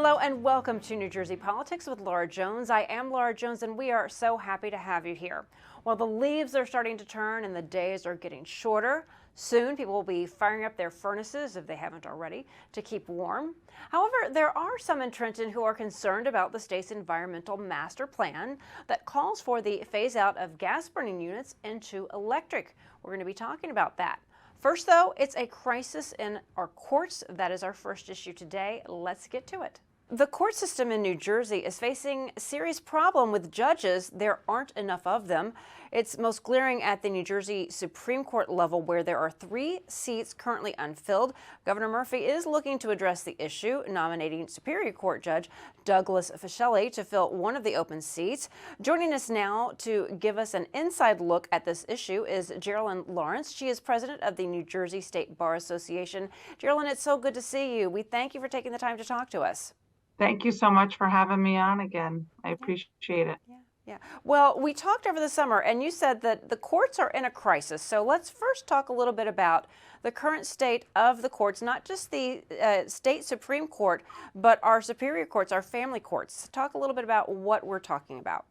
Hello and welcome to New Jersey Politics with Laura Jones. I am Laura Jones and we are so happy to have you here. Well, the leaves are starting to turn and the days are getting shorter. Soon people will be firing up their furnaces, if they haven't already, to keep warm. However, there are some in Trenton who are concerned about the state's environmental master plan that calls for the phase out of gas burning units into electric. We're going to be talking about that. First, though, it's a crisis in our courts. That is our first issue today. Let's get to it. The court system in New Jersey is facing a serious problem with judges. There aren't enough of them. It's most glaring at the New Jersey Supreme Court level, where there are 3 seats currently unfilled. Governor Murphy is looking to address the issue, nominating Superior Court Judge Douglas Fischelli to fill one of the open seats. Joining us now to give us an inside look at this issue is Geraldine Lawrence. She is president of the New Jersey State Bar Association. Geraldine, it's so good to see you. We thank you for taking the time to talk to us. Thank you so much for having me on again. I appreciate it. Yeah. Well, we talked over the summer and you said that the courts are in a crisis. So let's first talk a little bit about the current state of the courts, not just the state Supreme Court, but our superior courts, our family courts. Talk a little bit about what we're talking about.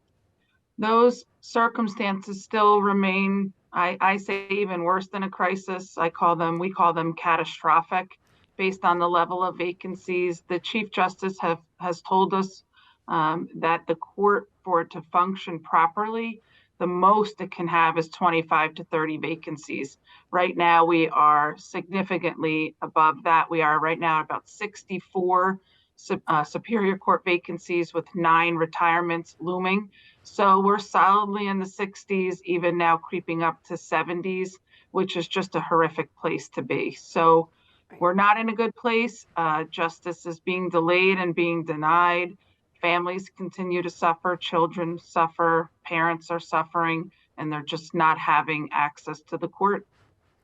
Those circumstances still remain, I say, even worse than a crisis. We call them catastrophic, based on the level of vacancies. The Chief Justice has told us that the court, for it to function properly, the most it can have is 25 to 30 vacancies. Right now, we are significantly above that. We are right now at about 64 Superior Court vacancies with 9 retirements looming. So we're solidly in the 60s, even now creeping up to 70s, which is just a horrific place to be. So we're not in a good place. Justice is being delayed and being denied. Families continue to suffer, children suffer, parents are suffering, and they're just not having access to the court.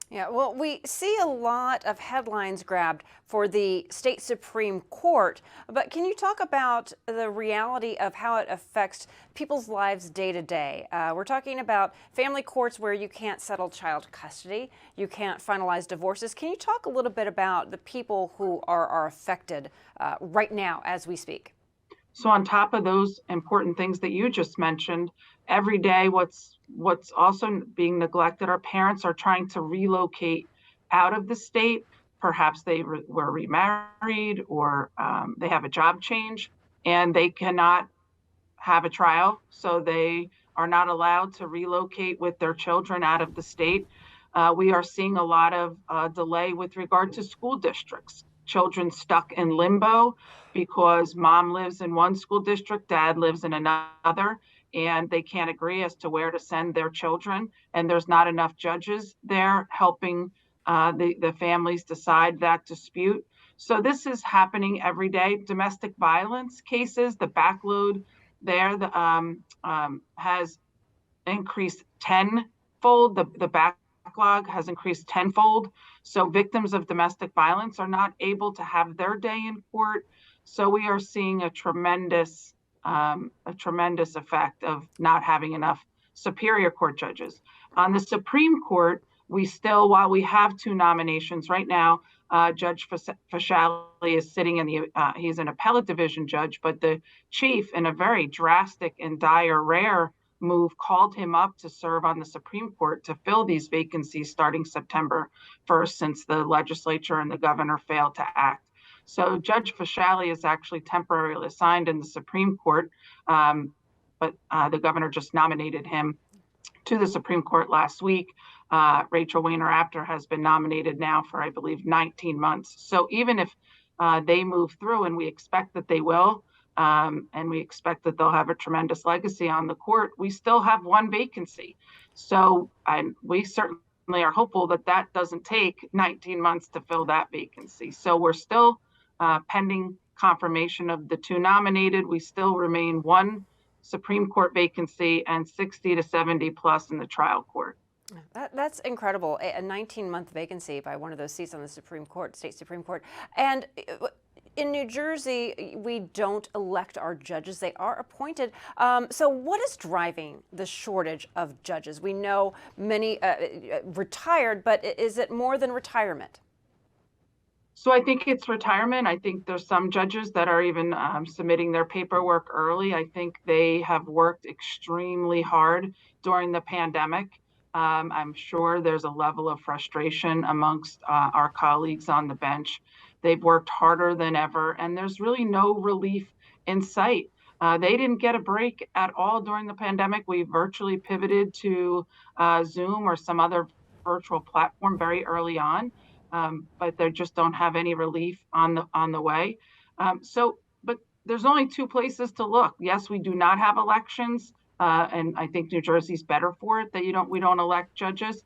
Yeah, well, we see a lot of headlines grabbed for the state Supreme Court, but can you talk about the reality of how it affects people's lives day to day? We're talking about family courts where you can't settle child custody, you can't finalize divorces. Can you talk a little bit about the people who are affected right now as we speak? So on top of those important things that you just mentioned, every day what's also being neglected, our parents are trying to relocate out of the state. Perhaps they were remarried or they have a job change and they cannot have a trial. So they are not allowed to relocate with their children out of the state. We are seeing a lot of delay with regard to school districts. Children stuck in limbo because mom lives in one school district, dad lives in another, and they can't agree as to where to send their children. And there's not enough judges there helping the families decide that dispute. So this is happening every day. Domestic violence cases, the backload there has increased tenfold. The backlog has increased tenfold. So victims of domestic violence are not able to have their day in court. So we are seeing a tremendous effect of not having enough Superior Court judges. On the Supreme Court, while we have 2 nominations right now, Judge Fischelli is sitting he's an appellate division judge, but the chief, in a very drastic and rare move, called him up to serve on the Supreme Court to fill these vacancies starting September 1st, since the legislature and the governor failed to act. So Judge Fischelli is actually temporarily assigned in the Supreme Court, but the governor just nominated him to the Supreme Court last week. Rachel Wehner-Apter has been nominated now for, I believe, 19 months. So even if they move through, and we expect that they will, and we expect that they'll have a tremendous legacy on the court, we still have 1 vacancy. So we certainly are hopeful that that doesn't take 19 months to fill that vacancy. So we're still pending confirmation of the 2 nominated. We still remain 1 Supreme Court vacancy and 60 to 70 plus in the trial court. That's incredible. A 19-month vacancy by one of those seats on the Supreme Court, state Supreme Court. And in New Jersey, we don't elect our judges. They are appointed. So what is driving the shortage of judges? We know many retired, but is it more than retirement? So I think it's retirement. I think there's some judges that are even submitting their paperwork early. I think they have worked extremely hard during the pandemic. I'm sure there's a level of frustration amongst our colleagues on the bench. They've worked harder than ever, and there's really no relief in sight. They didn't get a break at all during the pandemic. We virtually pivoted to Zoom or some other virtual platform very early on, but they just don't have any relief on the way. But there's only two places to look. Yes, we do not have elections, and I think New Jersey's better for it that we don't elect judges.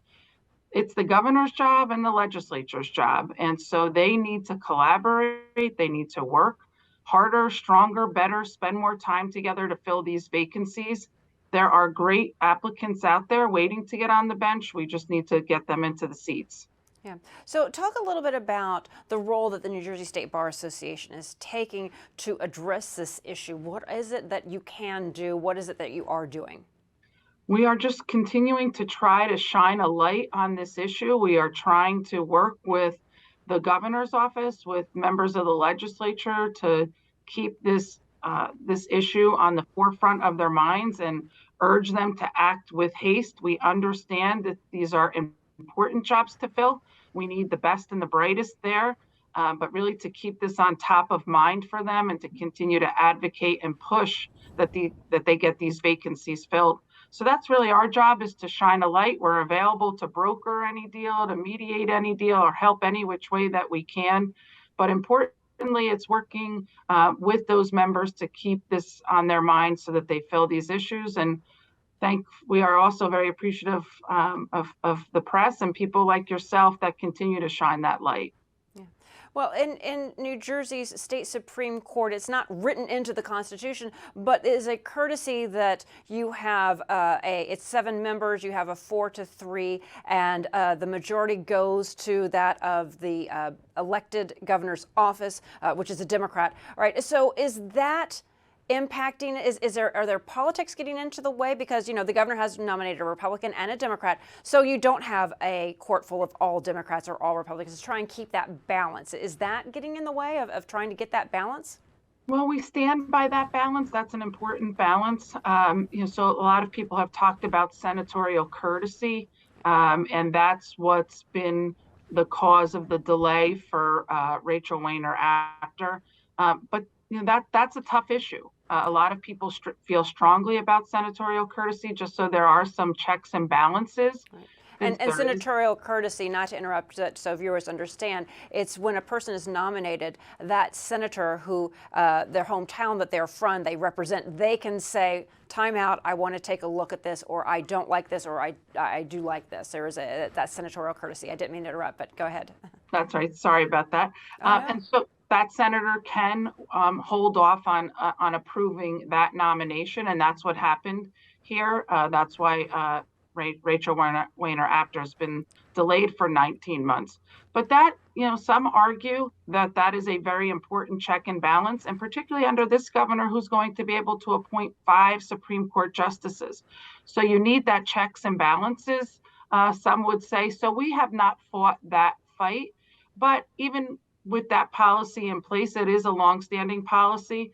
It's the governor's job and the legislature's job, and so they need to collaborate. They need to work harder, stronger, better, spend more time together to fill these vacancies. There are great applicants out there waiting to get on the bench. We just need to get them into the seats. Yeah. So talk a little bit about the role that the New Jersey State Bar Association is taking to address this issue. What is it that you can do? What is it that you are doing? We are just continuing to try to shine a light on this issue. We are trying to work with the governor's office, with members of the legislature to keep this issue on the forefront of their minds and urge them to act with haste. We understand that these are important jobs to fill. We need the best and the brightest there, but really to keep this on top of mind for them and to continue to advocate and push that they get these vacancies filled. So that's really our job, is to shine a light. We're available to broker any deal, to mediate any deal, or help any which way that we can. But importantly, it's working with those members to keep this on their minds so that they fill these issues. And we are also very appreciative of the press and people like yourself that continue to shine that light. Yeah. Well, in New Jersey's state Supreme Court, it's not written into the Constitution, but it is a courtesy that you have it's 7 members, you have a 4-3, and the majority goes to that of the elected governor's office, which is a Democrat. All right. So is that impacting, are there politics getting into the way? Because, the governor has nominated a Republican and a Democrat, so you don't have a court full of all Democrats or all Republicans. Try and keep that balance. Is that getting in the way of trying to get that balance? Well, we stand by that balance. That's an important balance. So a lot of people have talked about senatorial courtesy, and that's what's been the cause of the delay for Rachel Wehner Apter. But that's a tough issue. A lot of people feel strongly about senatorial courtesy, just so there are some checks and balances. Right. And senatorial courtesy, not to interrupt, so viewers understand, it's when a person is nominated, that senator who their hometown that they're from, they represent, they can say, time out, I want to take a look at this, or I don't like this, or I do like this. There is that senatorial courtesy. I didn't mean to interrupt, but go ahead. That's right. Sorry about that. Oh, no. And so that senator can hold off on approving that nomination, and that's what happened here. That's why Rachel Wehner Apter has been delayed for 19 months. But that, some argue that is a very important check and balance, and particularly under this governor who's going to be able to appoint 5 Supreme Court justices. So you need that checks and balances, some would say. So we have not fought that fight, but even with that policy in place, it is a longstanding policy.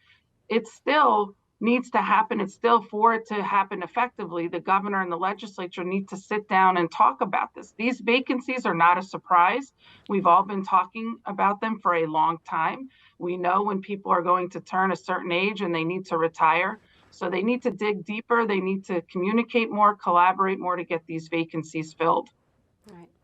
It still needs to happen. It's still, for it to happen effectively, the governor and the legislature need to sit down and talk about this. These vacancies are not a surprise. We've all been talking about them for a long time. We know when people are going to turn a certain age and they need to retire. So they need to dig deeper. They need to communicate more, collaborate more to get these vacancies filled.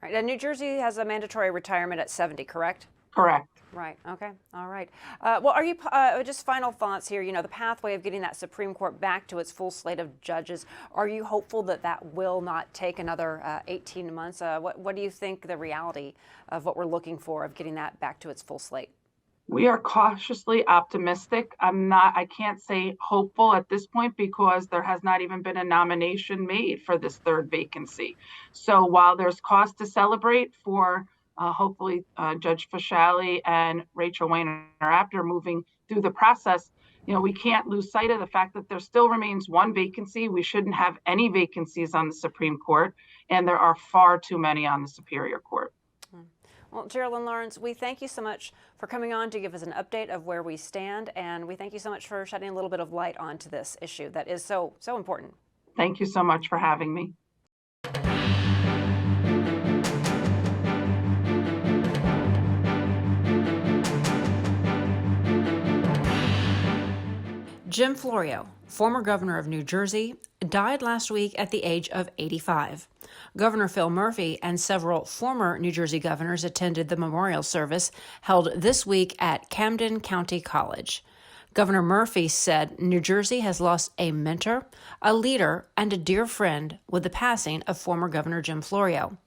Right. And New Jersey has a mandatory retirement at 70, correct? Correct. Right. Okay. All right. Well, are you just final thoughts here? The pathway of getting that Supreme Court back to its full slate of judges. Are you hopeful that that will not take another 18 months? What do you think the reality of what we're looking for of getting that back to its full slate? We are cautiously optimistic. I can't say hopeful at this point because there has not even been a nomination made for this 3rd vacancy. So while there's cause to celebrate for hopefully Judge Fasciali and Rachel Wehner Apter moving through the process, we can't lose sight of the fact that there still remains 1 vacancy. We shouldn't have any vacancies on the Supreme Court, and there are far too many on the Superior Court. Well, Geraldine Lawrence, we thank you so much for coming on to give us an update of where we stand, and we thank you so much for shedding a little bit of light onto this issue that is so important. Thank you so much for having me. Jim Florio, former governor of New Jersey, died last week at the age of 85. Governor Phil Murphy and several former New Jersey governors attended the memorial service held this week at Camden County College. Governor Murphy said New Jersey has lost a mentor, a leader, and a dear friend with the passing of former Governor Jim Florio.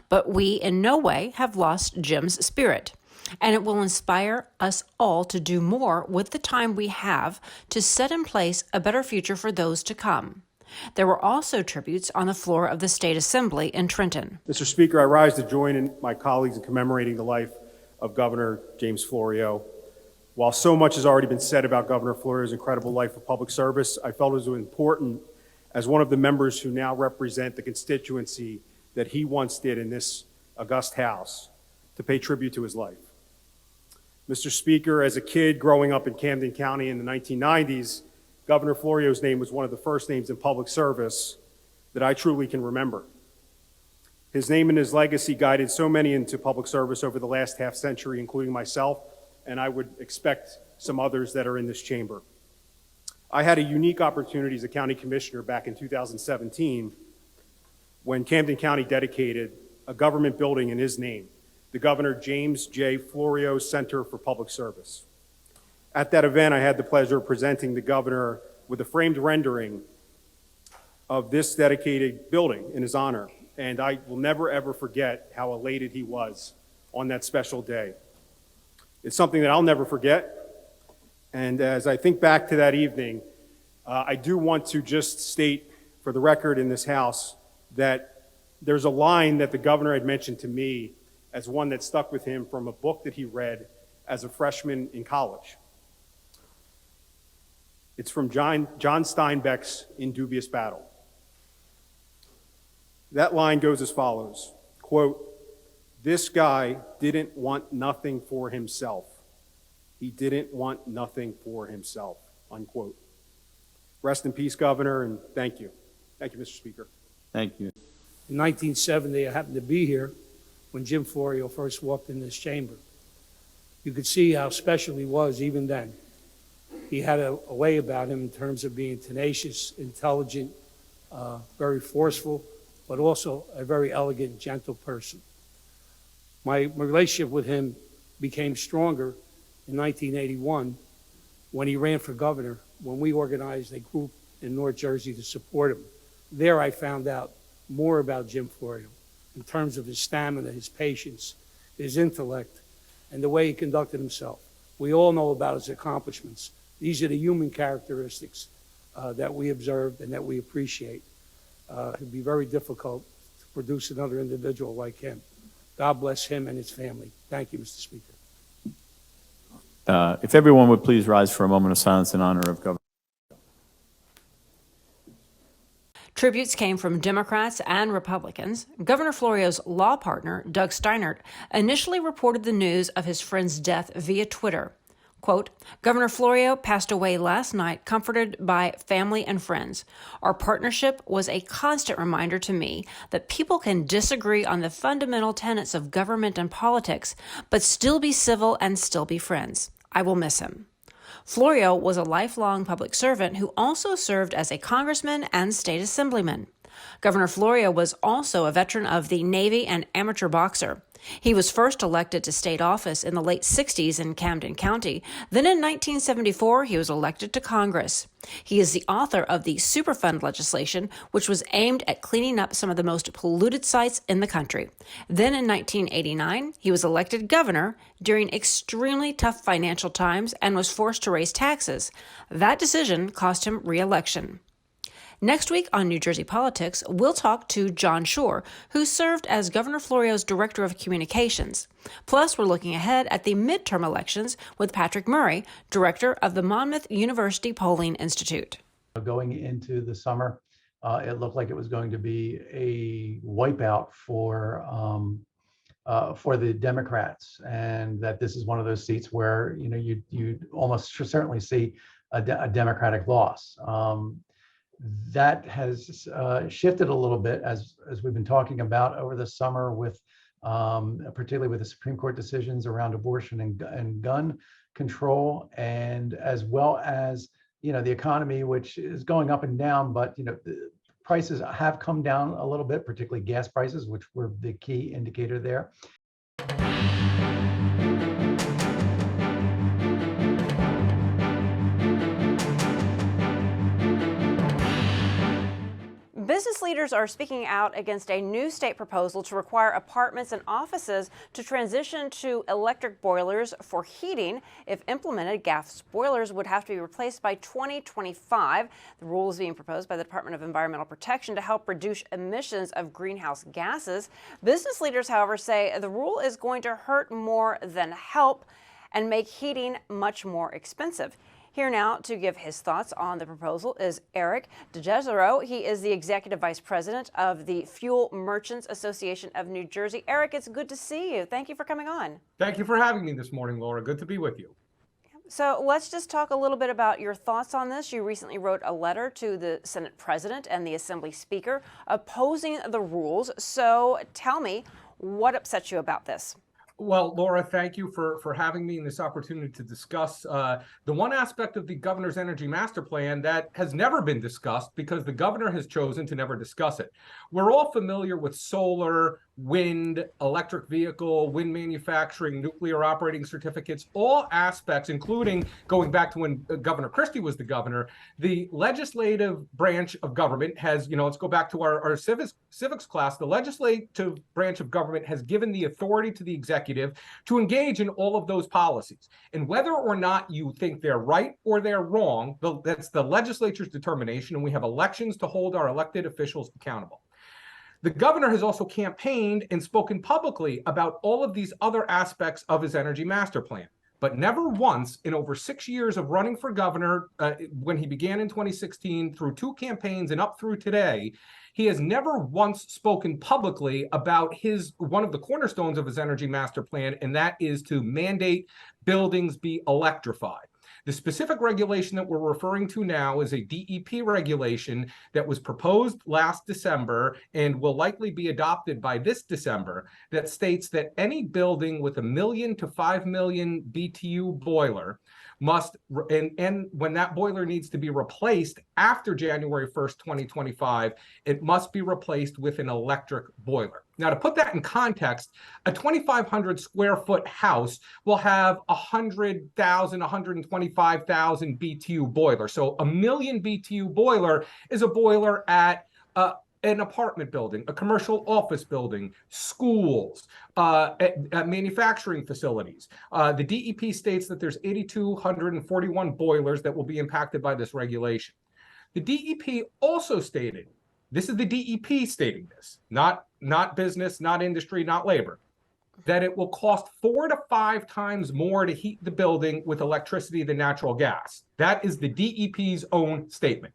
But we in no way have lost Jim's spirit, and it will inspire us all to do more with the time we have to set in place a better future for those to come. There were also tributes on the floor of the State Assembly in Trenton. Mr. Speaker, I rise to join in my colleagues in commemorating the life of Governor James Florio. While so much has already been said about Governor Florio's incredible life of public service, I felt it was important as one of the members who now represent the constituency that he once did in this august House to pay tribute to his life. Mr. Speaker, as a kid growing up in Camden County in the 1990s, Governor Florio's name was one of the first names in public service that I truly can remember. His name and his legacy guided so many into public service over the last half century, including myself, and I would expect some others that are in this chamber. I had a unique opportunity as a county commissioner back in 2017 when Camden County dedicated a government building in his name, the Governor James J. Florio Center for Public Service. At that event, I had the pleasure of presenting the governor with a framed rendering of this dedicated building in his honor, and I will never ever forget how elated he was on that special day. It's something that I'll never forget, and as I think back to that evening, I do want to just state for the record in this House that there's a line that the governor had mentioned to me as one that stuck with him from a book that he read as a freshman in college. It's from John Steinbeck's In Dubious Battle. That line goes as follows, quote, "This guy didn't want nothing for himself. He didn't want nothing for himself," unquote. Rest in peace, Governor, and thank you. Thank you, Mr. Speaker. Thank you. In 1970, I happened to be here when Jim Florio first walked in this chamber. You could see how special he was even then. He had a way about him in terms of being tenacious, intelligent, very forceful, but also a very elegant, gentle person. My relationship with him became stronger in 1981 when he ran for governor, when we organized a group in North Jersey to support him. There I found out more about Jim Florio in terms of his stamina, his patience, his intellect, and the way he conducted himself. We all know about his accomplishments. These are the human characteristics that we observed and that we appreciate. It'd be very difficult to produce another individual like him. God bless him and his family. Thank you, Mr. Speaker. If everyone would please rise for a moment of silence in honor of Governor. Tributes came from Democrats and Republicans. Governor Florio's law partner, Doug Steinert, initially reported the news of his friend's death via Twitter. Quote, "Governor Florio passed away last night, comforted by family and friends. Our partnership was a constant reminder to me that people can disagree on the fundamental tenets of government and politics, but still be civil and still be friends. I will miss him." Florio was a lifelong public servant who also served as a congressman and state assemblyman. Governor Florio was also a veteran of the Navy and amateur boxer. He was first elected to state office in the late 60s in Camden County. Then in 1974, he was elected to Congress. He is the author of the Superfund legislation, which was aimed at cleaning up some of the most polluted sites in the country. Then in 1989, he was elected governor during extremely tough financial times and was forced to raise taxes. That decision cost him re-election. Next week on New Jersey Politics, we'll talk to John Schor, who served as Governor Florio's Director of Communications. Plus, we're looking ahead at the midterm elections with Patrick Murray, Director of the Monmouth University Polling Institute. Going into the summer, it looked like it was going to be a wipeout for for the Democrats, and that this is one of those seats where you almost certainly see a Democratic loss. That has shifted a little bit as we've been talking about over the summer, with particularly with the Supreme Court decisions around abortion and gun control, and as well as the economy, which is going up and down, but the prices have come down a little bit, particularly gas prices, which were the key indicator there. Business leaders are speaking out against a new state proposal to require apartments and offices to transition to electric boilers for heating. If implemented, gas boilers would have to be replaced by 2025. The rule is being proposed by the Department of Environmental Protection to help reduce emissions of greenhouse gases. Business leaders, however, say the rule is going to hurt more than help and make heating much more expensive. Here now to give his thoughts on the proposal is Eric DeGesero. He is the Executive Vice President of the Fuel Merchants Association of New Jersey. Eric, it's good to see you. Thank you for coming on. Thank you for having me this morning, Laura. Good to be with you. So let's just talk a little bit about your thoughts on this. You recently wrote a letter to the Senate President and the Assembly Speaker opposing the rules. So tell me, what upsets you about this? Well, Laura, thank you for having me in this opportunity to discuss the one aspect of the governor's energy master plan that has never been discussed because the governor has chosen to never discuss it. We're all familiar with solar, wind, electric vehicle, wind manufacturing, nuclear operating certificates, all aspects, including going back to when Governor Christie was the governor. The legislative branch of government has, let's go back to our civics class. The legislative branch of government has given the authority to the executive to engage in all of those policies. And whether or not you think they're right or they're wrong, that's the legislature's determination, and we have elections to hold our elected officials accountable. The governor has also campaigned and spoken publicly about all of these other aspects of his energy master plan. But never once in over 6 years of running for governor, when he began in 2016, through 2 campaigns and up through today, he has never once spoken publicly about one of the cornerstones of his energy master plan, and that is to mandate buildings be electrified. The specific regulation that we're referring to now is a DEP regulation that was proposed last December and will likely be adopted by this December, that states that any building with 1 million to 5 million BTU boiler must, and when that boiler needs to be replaced after January 1st, 2025, it must be replaced with an electric boiler. Now, to put that in context, a 2,500 square foot house will have 100,000, 125,000 BTU boiler. So 1 million BTU boiler is a boiler at an apartment building, a commercial office building, schools, at manufacturing facilities. The DEP states that there's 8,241 boilers that will be impacted by this regulation. The DEP also stated, this is the DEP stating this, not business, not industry, not labor, that it will cost 4 to 5 times more to heat the building with electricity than natural gas. That is the DEP's own statement.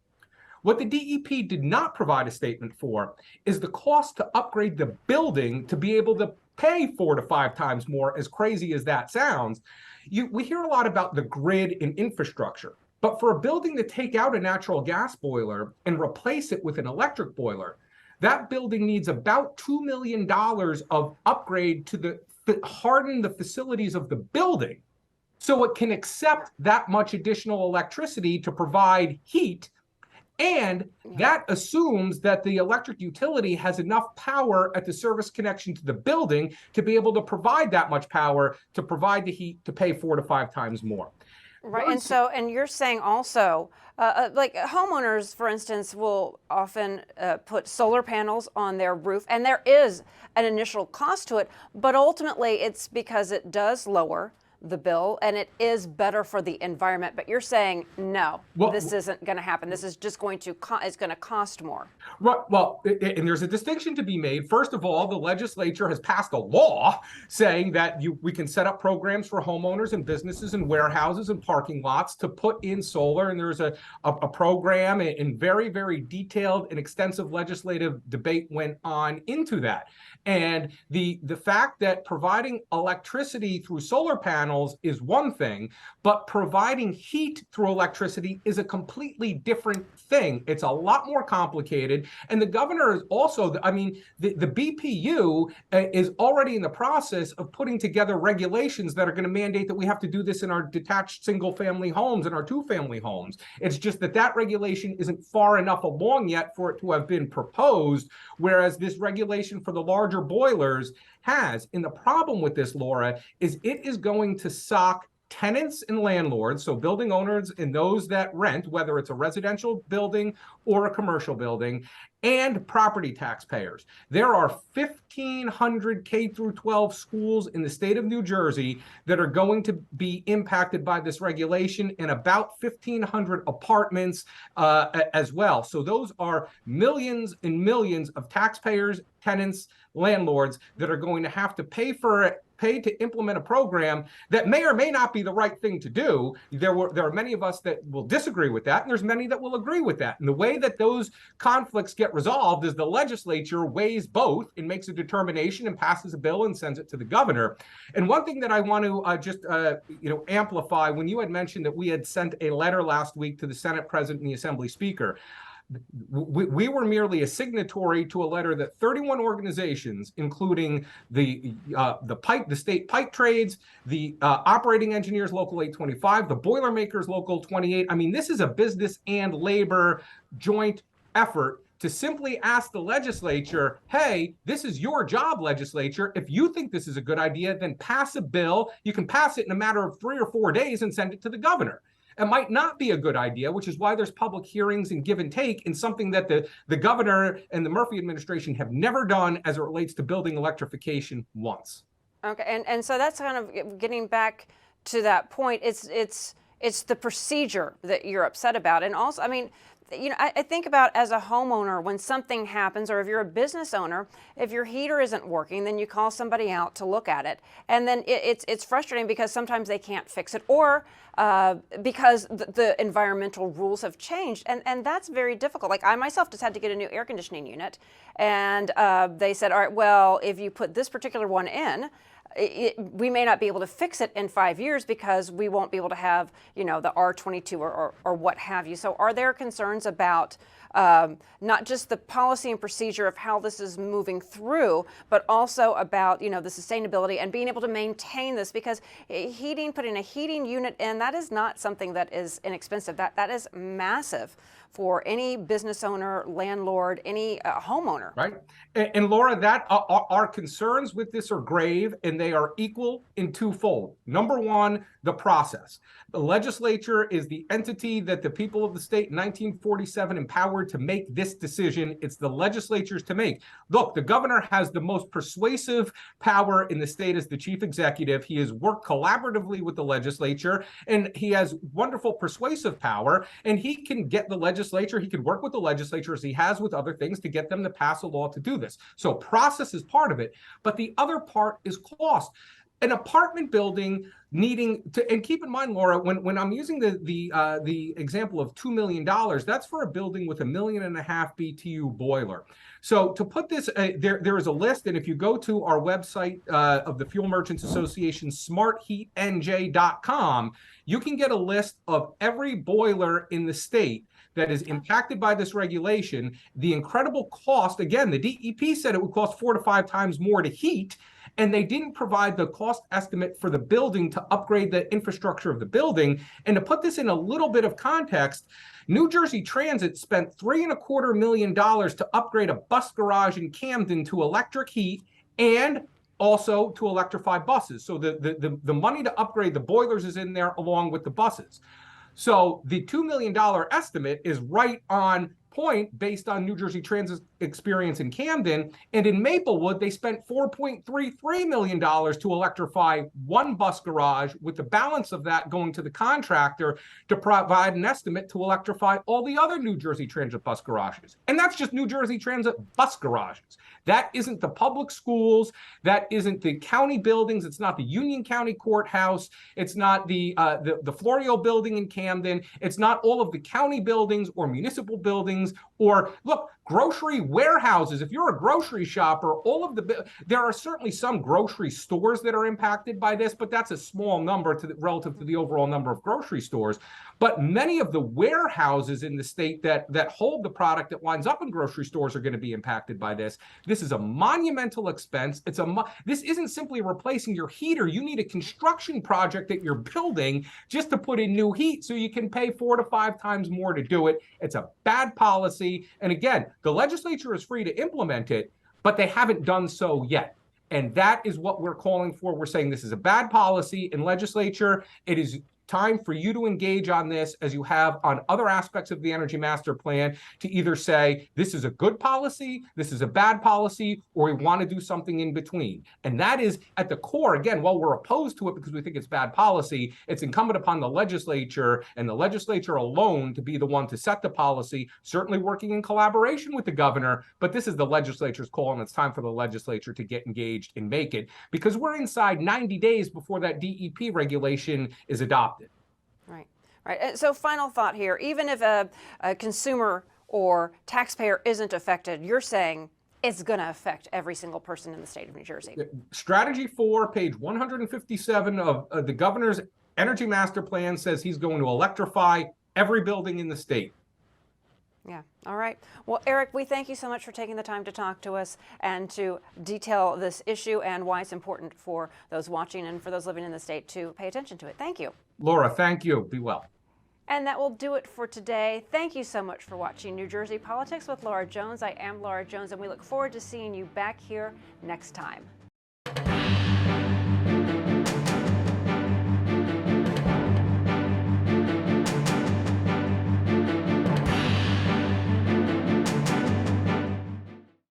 What the DEP did not provide a statement for is the cost to upgrade the building to be able to pay 4 to 5 times more, as crazy as that sounds. We hear a lot about the grid and infrastructure, but for a building to take out a natural gas boiler and replace it with an electric boiler, that building needs about $2 million of upgrade to harden the facilities of the building so it can accept that much additional electricity to provide heat. And that assumes that the electric utility has enough power at the service connection to the building to be able to provide that much power to provide the heat to pay 4 to 5 times more. Right, and you're saying also, like homeowners, for instance, will often put solar panels on their roof, and there is an initial cost to it, but ultimately it's because it does lower the bill and it is better for the environment, but you're saying no, Well, this isn't going to happen. This is just going to it's going to cost more. Right. Well, and there's a distinction to be made. First of all, the legislature has passed a law saying that we can set up programs for homeowners and businesses and warehouses and parking lots to put in solar. And there's a program and very, very detailed and extensive legislative debate went on into that. And the fact that providing electricity through solar panels is one thing, but providing heat through electricity is a completely different thing. It's a lot more complicated. And the governor is also, I mean, the BPU is already in the process of putting together regulations that are going to mandate that we have to do this in our detached single family homes and our two family homes. It's just that regulation isn't far enough along yet for it to have been proposed, whereas this regulation for the larger boilers has. And the problem with this, Laura, is it is going to sock tenants and landlords, so building owners and those that rent, whether it's a residential building or a commercial building, and property taxpayers. There are 1,500 K through 12 schools in the state of New Jersey that are going to be impacted by this regulation, and about 1,500 apartments as well. So those are millions and millions of taxpayers, tenants, landlords that are going to have to pay to implement a program that may or may not be the right thing to do. There are many of us that will disagree with that, and there's many that will agree with that. And the way that those conflicts get resolved is the legislature weighs both and makes a determination and passes a bill and sends it to the governor. And one thing that I want to amplify, when you had mentioned that we had sent a letter last week to the Senate President and the Assembly Speaker, we were merely a signatory to a letter that 31 organizations, including the state pipe trades, the operating engineers local 825, the Boilermakers local 28. I mean, this is a business and labor joint effort to simply ask the legislature, hey, this is your job, legislature. If you think this is a good idea, then pass a bill. You can pass it in a matter of 3 or 4 days and send it to the governor. It might not be a good idea, which is why there's public hearings and give and take, and something that the governor and the Murphy administration have never done as it relates to building electrification once. Okay, and so that's kind of getting back to that point. It's the procedure that you're upset about, and also, I mean, I think about as a homeowner, when something happens, or if you're a business owner, if your heater isn't working, then you call somebody out to look at it. And then it's frustrating because sometimes they can't fix it, or because the environmental rules have changed. And that's very difficult. Like I myself just had to get a new air conditioning unit. And they said, all right, well, if you put this particular one in, we may not be able to fix it in 5 years because we won't be able to have, the R22 or what have you. So are there concerns about not just the policy and procedure of how this is moving through, but also about, the sustainability and being able to maintain this? Because putting a heating unit in, that is not something that is inexpensive. That is massive for any business owner, landlord, any homeowner. Right. And Laura, that our concerns with this are grave, and they are equal in twofold. Number one, the process. The legislature is the entity that the people of the state in 1947 empowered to make this decision. It's the legislature's to make. Look, the governor has the most persuasive power in the state as the chief executive. He has worked collaboratively with the legislature, and he has wonderful persuasive power, and he can get the legislature, he can work with the legislature as he has with other things to get them to pass a law to do this. So process is part of it, but the other part is cost. An apartment building needing to, and keep in mind, Laura, when I'm using the example of $2 million, that's for a building with 1.5 million BTU boiler. So to put this, there is a list, and if you go to our website of the Fuel Merchants Association, smartheatnj.com, you can get a list of every boiler in the state that is impacted by this regulation, the incredible cost. Again, the DEP said it would cost 4 to 5 times more to heat, and they didn't provide the cost estimate for the building to upgrade the infrastructure of the building. And to put this in a little bit of context, New Jersey Transit spent $3.25 million to upgrade a bus garage in Camden to electric heat and also to electrify buses. So the money to upgrade the boilers is in there along with the buses. So the $2 million estimate is right on point based on New Jersey Transit's experience in Camden. And in Maplewood, they spent $4.33 million to electrify one bus garage, with the balance of that going to the contractor to provide an estimate to electrify all the other New Jersey Transit bus garages. And that's just New Jersey Transit bus garages. That isn't the public schools. That isn't the county buildings. It's not the Union County Courthouse. It's not the Florio building in Camden. It's not all of the county buildings or municipal buildings, or look, grocery warehouses. If you're a grocery shopper, there are certainly some grocery stores that are impacted by this, but that's a small number relative to the overall number of grocery stores. But many of the warehouses in the state that hold the product that winds up in grocery stores are going to be impacted by this. This is a monumental expense. This isn't simply replacing your heater. You need a construction project that you're building just to put in new heat, so you can pay 4 to 5 times more to do it. It's a bad policy. And again, the legislature is free to implement it, but they haven't done so yet. And that is what we're calling for. We're saying this is a bad policy in legislature. It is time for you to engage on this, as you have on other aspects of the Energy Master Plan, to either say this is a good policy, this is a bad policy, or we want to do something in between. And that is at the core. Again, while we're opposed to it because we think it's bad policy, it's incumbent upon the legislature, and the legislature alone, to be the one to set the policy, certainly working in collaboration with the governor. But this is the legislature's call, and it's time for the legislature to get engaged and make it, because we're inside 90 days before that DEP regulation is adopted. Right, right. So final thought here, even if a consumer or taxpayer isn't affected, you're saying it's going to affect every single person in the state of New Jersey. Strategy 4, page 157 of the governor's Energy Master Plan says he's going to electrify every building in the state. Yeah. All right. Well, Eric, we thank you so much for taking the time to talk to us and to detail this issue and why it's important for those watching and for those living in the state to pay attention to it. Thank you. Laura, thank you. Be well. And that will do it for today. Thank you so much for watching New Jersey Politics with Laura Jones. I am Laura Jones, and we look forward to seeing you back here next time.